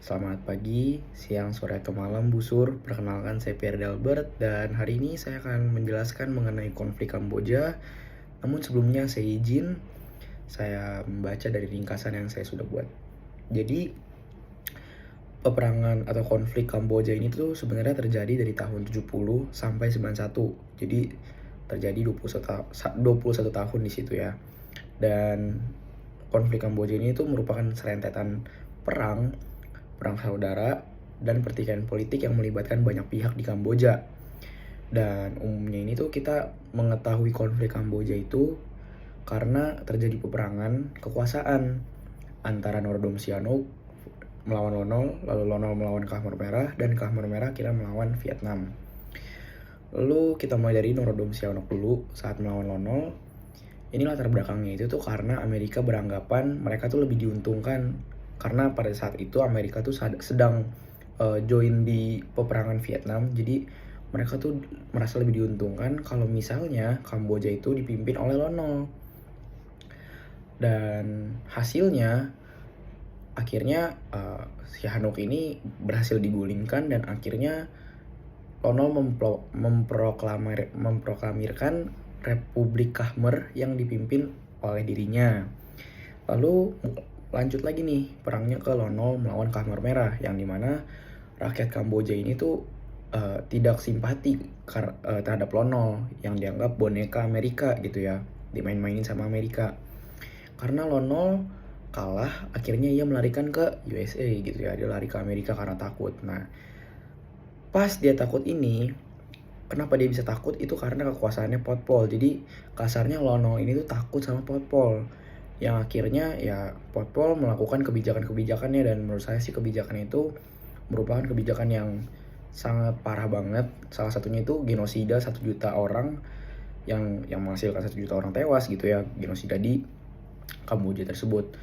Selamat pagi, siang, sore, atau malam, Busur. Perkenalkan, saya Pierre Delbert, dan hari ini saya akan menjelaskan mengenai konflik Kamboja. Namun sebelumnya saya izin, saya membaca dari ringkasan yang saya sudah buat. Jadi, peperangan atau konflik Kamboja ini tuh sebenarnya terjadi dari tahun 70 sampai 91. Jadi, terjadi 21 tahun di situ ya. Dan konflik Kamboja ini tuh merupakan serentetan perang, perang saudara, dan pertikaian politik yang melibatkan banyak pihak di Kamboja. Dan umumnya ini tuh kita mengetahui konflik Kamboja itu karena terjadi peperangan kekuasaan antara Norodom Sihanouk melawan Lonol, lalu Lonol melawan Khmer Merah, dan Khmer Merah akhirnya melawan Vietnam. Lalu kita mulai dari Norodom Sihanouk dulu saat melawan Lonol. Ini latar belakangnya itu tuh karena Amerika beranggapan mereka tuh lebih diuntungkan karena pada saat itu Amerika tuh sedang join di peperangan Vietnam. Jadi mereka tuh merasa lebih diuntungkan kalau misalnya Kamboja itu dipimpin oleh Lonol. Dan hasilnya akhirnya Sihanouk ini berhasil digulingkan dan akhirnya Lonol memproklamirkan Republik Khmer yang dipimpin oleh dirinya. Lalu lanjut lagi nih, perangnya ke Lonol melawan Khmer Merah, yang dimana rakyat Kamboja ini tuh tidak simpati terhadap Lonol, yang dianggap boneka Amerika gitu ya, dimain-mainin sama Amerika. Karena Lonol kalah, akhirnya ia melarikan ke USA gitu ya, dia lari ke Amerika karena takut. Nah, pas dia takut ini, kenapa dia bisa takut itu karena kekuasaannya Pol Pot. Jadi kasarnya Lonol ini tuh takut sama Pol Pot. Yang akhirnya ya Pol Pot melakukan kebijakan-kebijakannya, dan menurut saya sih kebijakan itu merupakan kebijakan yang sangat parah banget. Salah satunya itu genosida 1 juta orang yang menghasilkan 1 juta orang tewas gitu ya, genosida di Kamboja tersebut.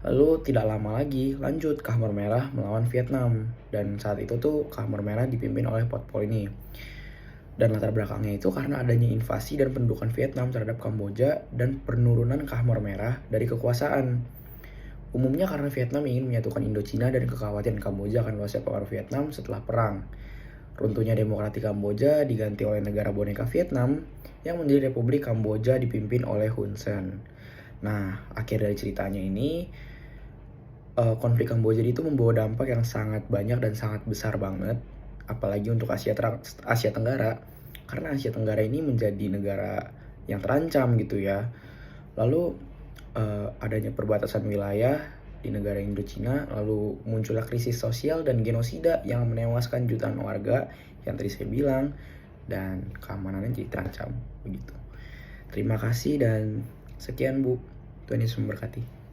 Lalu tidak lama lagi lanjut Khmer Merah melawan Vietnam, dan saat itu tuh Khmer Merah dipimpin oleh Pol Pot ini. Dan latar belakangnya itu karena adanya invasi dan pendudukan Vietnam terhadap Kamboja dan penurunan Khmer Merah dari kekuasaan. Umumnya karena Vietnam ingin menyatukan Indochina dan kekhawatiran Kamboja akan luasnya pengaruh Vietnam setelah perang. Runtuhnya demokrasi Kamboja diganti oleh negara boneka Vietnam yang menjadi Republik Kamboja dipimpin oleh Hun Sen. Nah, akhir dari ceritanya ini, konflik Kamboja itu membawa dampak yang sangat banyak dan sangat besar banget, apalagi untuk Asia Tenggara, karena Asia Tenggara ini menjadi negara yang terancam gitu ya. Lalu adanya perbatasan wilayah di negara Indochina, lalu muncullah krisis sosial dan genosida yang menewaskan jutaan warga yang tadi saya bilang, dan keamanannya jadi terancam begitu. Terima kasih dan sekian Bu. Tuhan Yesus memberkati.